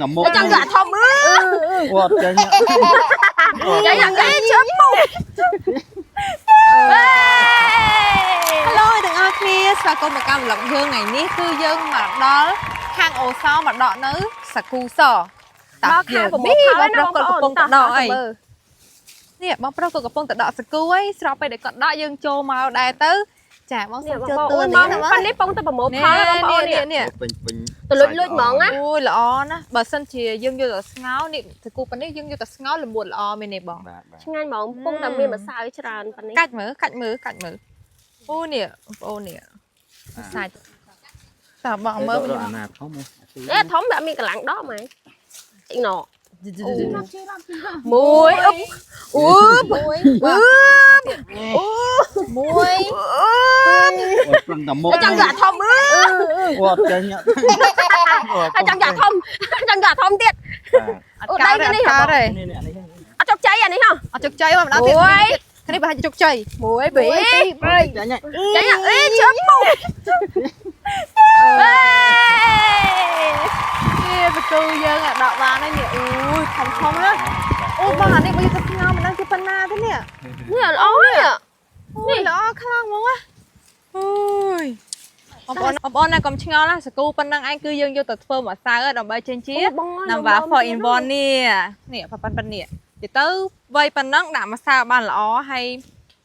nằm mốt chẳng gạt thom quạt cái nhá chẳng gạt cái chớp mù Hello ទាំងអស់គ្នាស្វាគមន៍មកកម្ម vlog យើងថ្ងៃនេះគឺយើងមកដល់ខាងអូសោមកដកនៅសាគូសតាយើងនេះបងប្រុសគាត់កំពុងតដកអីនេះបងប្រុសគាត់កំពុងតដកសាគូអីស្របពេលដែលគាត់ដកយើងចូលមកដែរទៅចាបងសុំចូលតួនេះ ប៉ានេះពងទៅប្រមូលផលបងប្អូននេះ ពេញពេញ ទៅលួចហ្មងណា អូយល្អណាស់បើសិនជាយើងយកទៅស្ងោរនេះសាគូប៉ានេះយើងយកទៅស្ងោរល្មួតល្អមែនទេបង ឆ្ងាញ់ហ្មងពងតែមានម្សៅច្រើនប៉ានេះ កាច់មើលអូនេះបងប្អូននេះសាច់តើបងមើល អាណាធំ អេធំតែមានកន្លាំងដកហ្មងអីណោមួយអ៊ុបអ៊ុបមួយ phần nằm mốt chẳng gạt thom quạt cái nhá chẳng gạt thom tiệt ở đây cái này hả ở chọc cháy à này hả អត់ជោគជ័យមកម្ដងទៀតនេះបើជោគជ័យ មួយប៊ី cái nhá ចាញ់អេជើពុក នេះបកគូយើងដកបានហើយនេះអូយធំណាអូបងអានេះបើយកទៅស្ងោរមិនដឹងជាប៉ុណ្ណាទេនេះ នេះល្អនេះ នេះល្អខ្លាំងហ្មងណាអូយបងប្អូនណាកុំឆ្ងល់ណាសាគូប៉ុណ្ណឹងឯងគឺយើងយកទៅធ្វើម្សៅដើម្បីចេញជា number 4 in 1នេះប៉ប៉ាន់នេះទៅទៅវ័យប៉ុណ្ណឹងដាក់ម្សៅបានល្អហើយ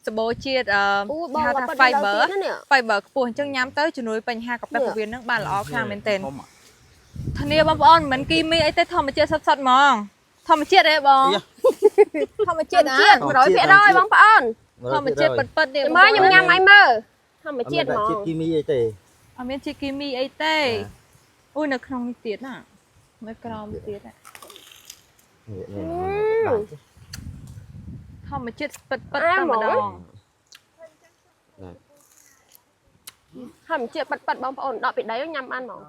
សបូរជាតិហៅថា fiber ខ្ពស់អញ្ចឹងញ៉ាំទៅជំនួយបញ្ហាកប៉ិតពោះវៀននឹងបានល្អខ្លាំងមែនទែនធានាបងប្អូនមិនគីមីអីទេធម្មជាតិសុទ្ធហ្មងធម្មជាតិទេបងធម្មជាតិណា 100%បងប្អូន ធម្មជាតិពិតៗនេះ មើលខ្ញុំញ៉ាំឲ្យមើលធម្មជាតិហ្មង ជាតិគីមីអីទេ អត់មានជាតិគីមីអីទេអូយនៅក្នុងនេះទៀតណានៅក្រោមទៀតធម្មជាតិពិតៗតែម្ដង ធម្មជាតិពិតៗបងប្អូនដកពីដីញ៉ាំបានហ្មង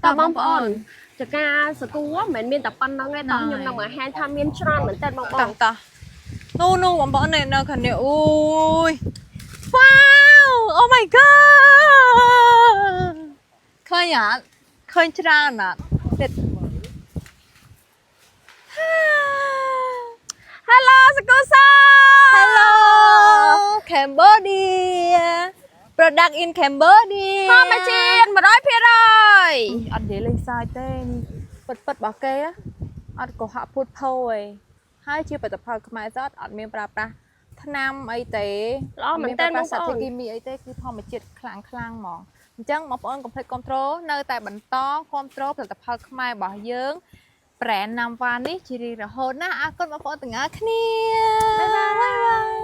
តើបងប្អូនចកាសគូមិនមែនមានតែប៉ុណ្្នឹងទេតោះខ្ញុំនឹងបង្ហាញថាមានច្រើនមែនតើបងប្អូន តោះនោះបងប្អូននៅខាងនេះអូយ Wow oh my god ឃើញច្រើនណាស់ទៀត Hello សកូសា Hello Cambodia product in Cambodia ធម្មជាតិ 100% អត់និយាយលេងសើចទេពិតរបស់គេអត់កុហកพูดផោឯងហើយជាផលិតផលខ្មែរសតអត់មានប្រើប្រាស់ថ្នាំអីទេល្អមែនតើបងប្អូន គីមីអីទេគឺធម្មជាតិខ្លាំងហ្មងអញ្ចឹងបងប្អូនកុំភ្លេចគ្រប់គ្រងនៅតែបន្តគ្រប់គ្រងផលិតផលខ្មែររបស់យើង brand Namva នេះជារៀងរហូតណាអរគុណបងប្អូនទាំងអស់គ្នាបាយបាយ